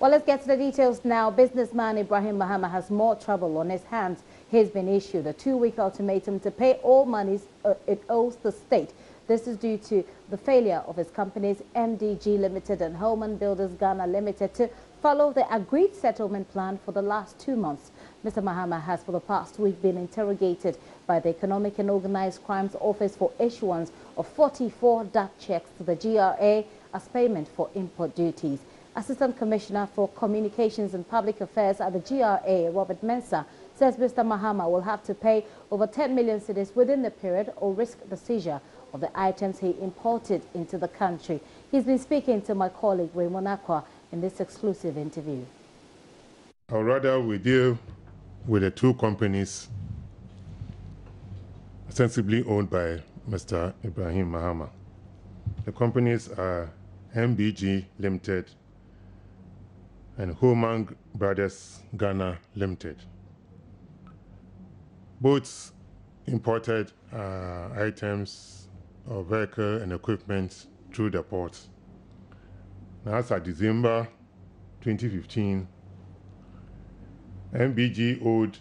Well, let's get to the details now. Businessman Ibrahim Mahama has more trouble on his hands. He's been issued a 2-week ultimatum to pay all monies it owes the state. This is due to the failure of his companies MDG Limited and Holman Builders Ghana Limited to follow the agreed settlement plan for the last 2 months. Mr. Mahama has for the past week been interrogated by the Economic and Organized Crimes Office for issuance of 44 dark checks to the GRA as payment for import duties. Assistant Commissioner for Communications and Public Affairs at the GRA, Robert Mensah, says Mr. Mahama will have to pay over 10 million cedis within the period or risk the seizure of the items he imported into the country. He's been speaking to my colleague Raymond Akwa in this exclusive interview. Or rather, we deal with the 2 companies ostensibly owned by Mr. Ibrahim Mahama. The companies are MBG Limited and Holman Brothers Ghana Limited. Both imported items of vehicle and equipment through the ports. Now, as of December 2015, MBG owed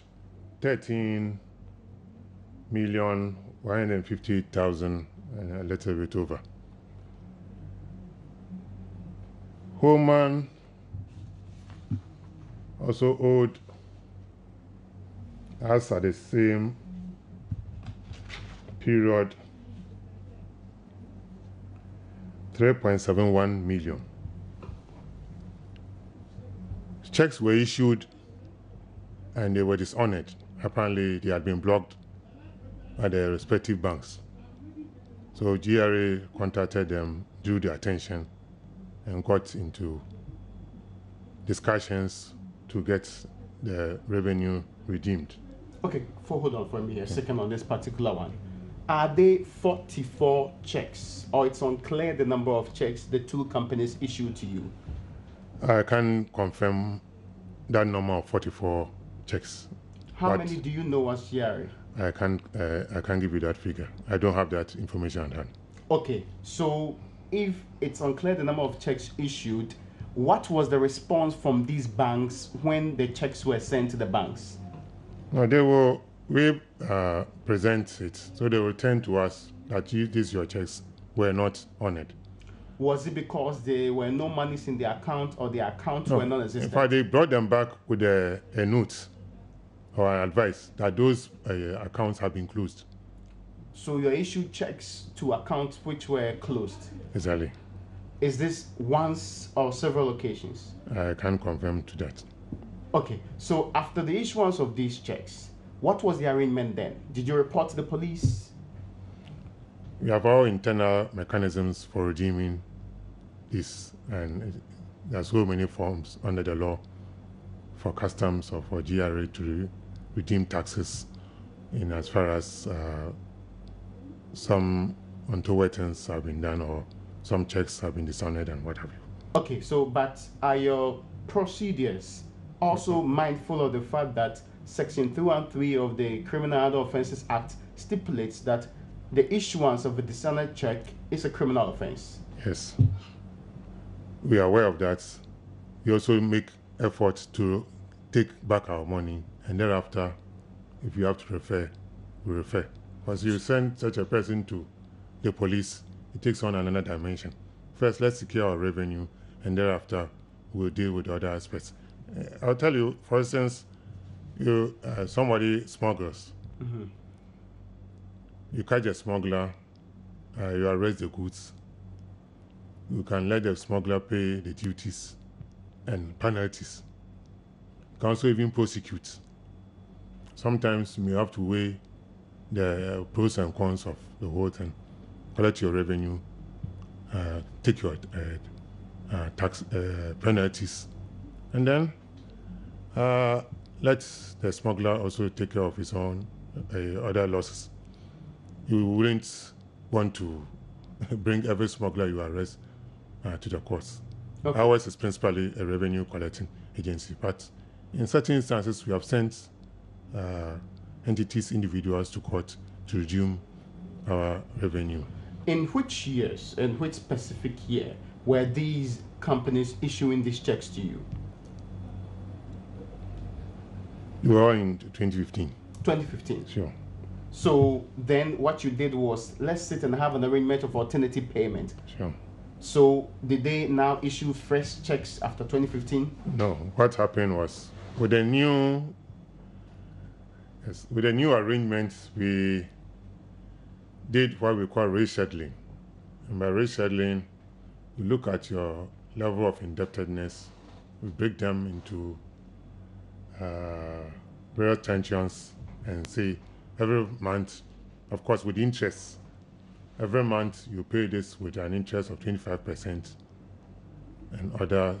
13,150,000 and a little bit over. Holman also owed, as at the same period, 3.71 million. Checks were issued and they were dishonored. Apparently, they had been blocked by their respective banks. So GRA contacted them, drew their attention, and got into discussions to get the revenue redeemed. Okay, hold on for me a second on this particular one. Are they 44 checks, or it's unclear the number of checks the 2 companies issued to you? I can confirm that number of 44 checks. How many do you know as GRA? I can't give you that figure. I don't have that information on hand. Okay, so if it's unclear the number of checks issued, what was the response from these banks when the checks were sent to the banks? No, we present it, so they will turn to us that these your checks were not honored. Was it because there were no monies in the account, or the accounts were non-existent? In fact, they brought them back with a note or an advice that those accounts have been closed. So you issued checks to accounts which were closed? Exactly. Is this once or several occasions? I can't confirm to that. Okay, so after the issuance of these checks, what was the arrangement then? Did you report to the police? We have our internal mechanisms for redeeming this, and there are so many forms under the law for customs or for GRA to redeem taxes in as far as some untoward things have been done or some checks have been dishonored and what have you. Okay, so but are your procedures also mindful of the fact that Section 313 of the Criminal and Other Offences Act stipulates that the issuance of a dishonored check is a criminal offense? Yes, we are aware of that. We also make efforts to take back our money, and thereafter, if you have to refer, we refer. Once you send such a person to the police, it takes on another dimension. First, let's secure our revenue, and thereafter, we'll deal with other aspects. I'll tell you, for instance, somebody smuggles. Mm-hmm. You catch a smuggler, you arrest the goods. You can let the smuggler pay the duties and penalties. You can also even prosecute. Sometimes you may have to weigh the pros and cons of the whole thing, collect your revenue, take your tax penalties, and then let the smuggler also take care of his own other losses. You wouldn't want to bring every smuggler you arrest to the courts. Okay. Ours is principally a revenue collecting agency, but in certain instances we have sent entities, individuals to court to resume our revenue. In which years, in which specific year, were these companies issuing these checks to you? We were in 2015. 2015. Sure. So then what you did was, let's sit and have an arrangement of alternative payment. Sure. So did they now issue fresh checks after 2015? No. What happened was, with the new arrangements, we did what we call rescheduling. And by rescheduling, we look at your level of indebtedness, we break them into various tensions and say every month, of course with interest, every month you pay this with an interest of 25% and other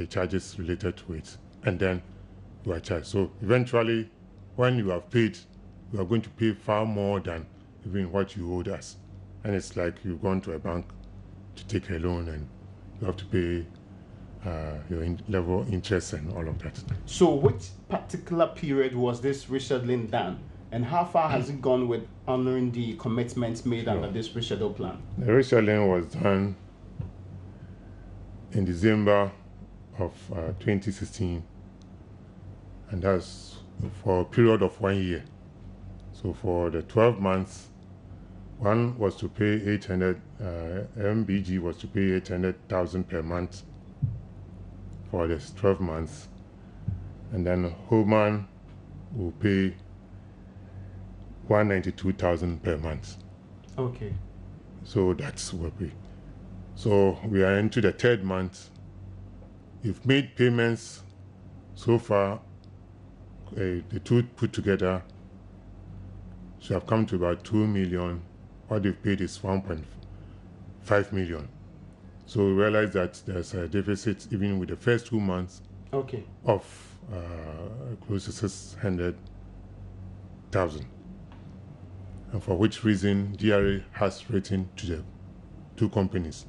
charges related to it, and then you are charged. So eventually, when you have paid, you are going to pay far more than even what you owed us. And it's like you've gone to a bank to take a loan and you have to pay your level interest and all of that. So which particular period was this rescheduling done? And how far has it gone with honoring the commitments made under this reschedule plan? The rescheduling was done in December of 2016, and that's for a period of 1 year. So for the 12 months, one was to pay 800, MBG was to pay 800,000 per month for the 12 months, and then Homan will pay 192,000 per month. Okay. So that's what we. So we are into the third month. You've made payments so far. The two put together should have come to about 2 million. What they've paid is 1.5 million. So we realize that there's a deficit even with the first 2 months. Okay. Of close to 600,000. And for which reason GRA has written to the two companies.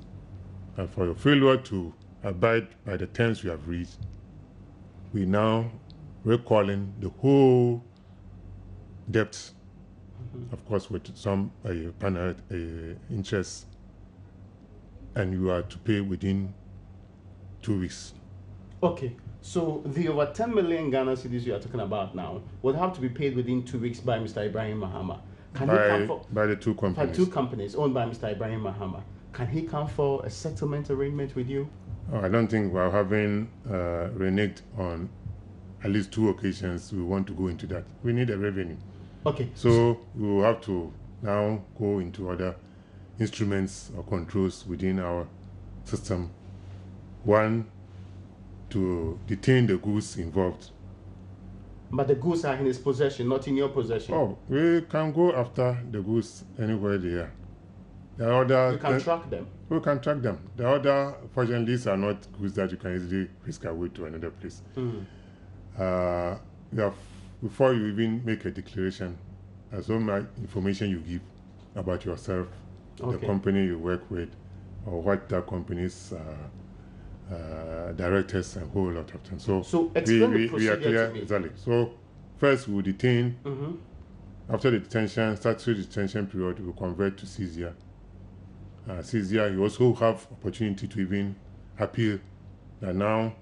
And for your failure to abide by the terms we have reached, we now recalling the whole debt, of course with some interest, and you are to pay within 2 weeks. Okay, so the over 10 million Ghana cedis you are talking about now would have to be paid within 2 weeks by Mr. Ibrahim Mahama. Can he come for, by the two companies. By two companies owned by Mr. Ibrahim Mahama. Can he come for a settlement arrangement with you? Oh, I don't think we're having reneged on at least 2 occasions. We want to go into that. We need a revenue. Okay. So we will have to now go into other instruments or controls within our system. One, to detain the goods involved. But the goods are in his possession, not in your possession. Oh, we can go after the goods anywhere they are. The other, you can track them. We can track them. The other, fortunately, these are not goods that you can easily whisk away to another place. Before you even make a declaration, there's so much information you give about yourself, the company you work with, or what that company's directors, and a whole lot of things. So explain the we are clear to me. exactly. So first we'll detain. After the detention, statutory detention period, we'll convert to seizure. Seizure, you also have opportunity to even appeal that now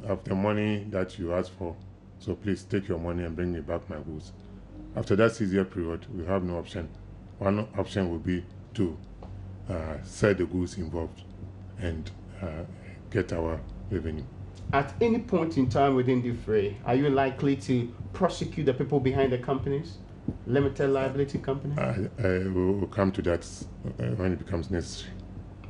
of the money that you asked for. So please take your money and bring me back my goods. After that seizure period, we have no option. One option will be to sell the goods involved and get our revenue. At any point in time within the fray, are you likely to prosecute the people behind the companies? Limited liability company? We'll come to that when it becomes necessary.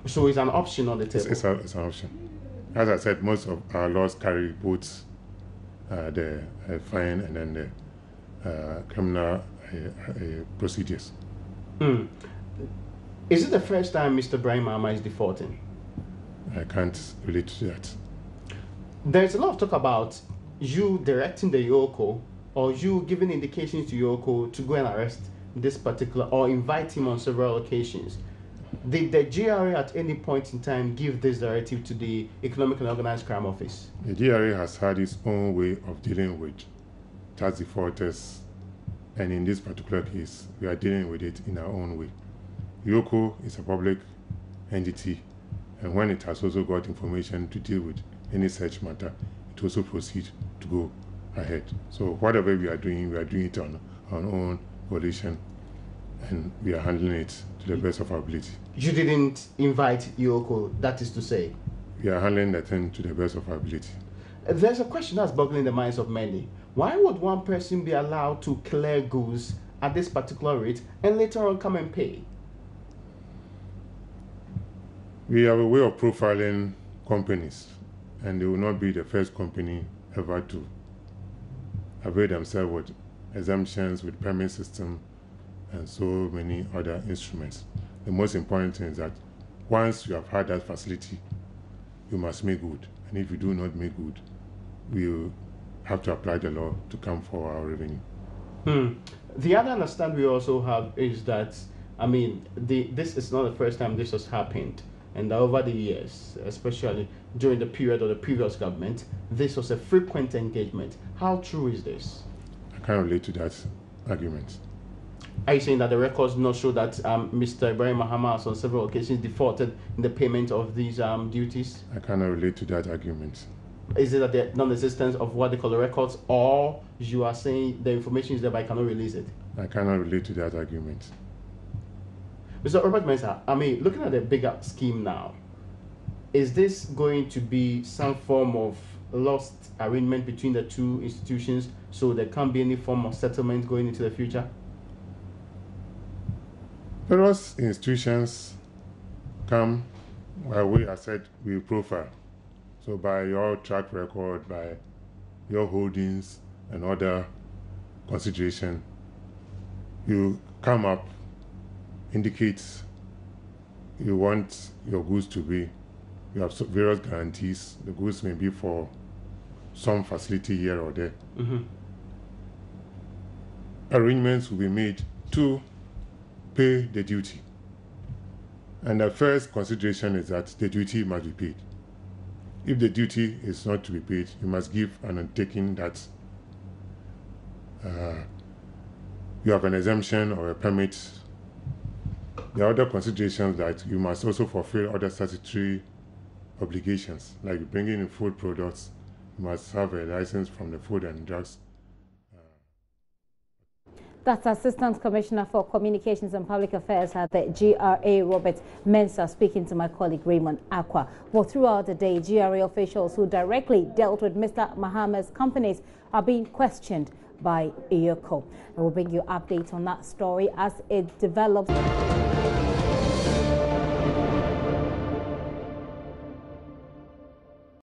So it's an option on the table? It's an option. As I said, most of our laws carry both the fine and then the criminal procedures. Is it the first time Mr. Ibrahim Mahama is defaulting? I can't relate to that. There's a lot of talk about you directing the Yoko or you giving indications to Yoko to go and arrest this particular or invite him on several occasions. Did the GRA at any point in time give this directive to the Economic and Organized Crime Office? The GRA has had its own way of dealing with tax defaulters, and in this particular case, we are dealing with it in our own way. Yoko is a public entity, and when it has also got information to deal with any such matter, it also proceeds to go ahead. So whatever we are doing it on our own volition, and we are handling it to the best of our ability. You didn't invite Yoko, that is to say? We are handling the thing to the best of our ability. There's a question that's boggling the minds of many. Why would one person be allowed to clear goods at this particular rate and later on come and pay? We have a way of profiling companies, and they will not be the first company ever to avail themselves with exemptions, with payment system, and so many other instruments. The most important thing is that once you have had that facility, you must make good. And if you do not make good, we will have to apply the law to come for our revenue. The other understanding we also have is that, I mean, this is not the first time this has happened. And over the years, especially during the period of the previous government, this was a frequent engagement. How true is this? I can't relate to that argument. Are you saying that the records not show that Mr. Ibrahim Mahama has on several occasions defaulted in the payment of these duties? I cannot relate to that argument. Is it that the non-existence of what they call the records, or you are saying the information is there but I cannot release it? I cannot relate to that argument. Mr. Robert Mensah, I mean, looking at the bigger scheme now, is this going to be some form of lost arrangement between the two institutions so there can't be any form of settlement going into the future? Various institutions come by way, I said, we profile. So by your track record, by your holdings and other consideration, you come up, indicates you want your goods to be. You have various guarantees. The goods may be for some facility here or there. Arrangements will be made to pay the duty. And the first consideration is that the duty must be paid. If the duty is not to be paid, you must give an undertaking that you have an exemption or a permit. There are other considerations that you must also fulfill other statutory obligations, like bringing in food products. You must have a license from the Food and Drugs. That's Assistant Commissioner for Communications and Public Affairs at the GRA, Robert Mensah, speaking to my colleague Raymond Aqua. Well, throughout the day, GRA officials who directly dealt with Mr. Mahama's companies are being questioned by Yoko. And we'll bring you updates on that story as it develops.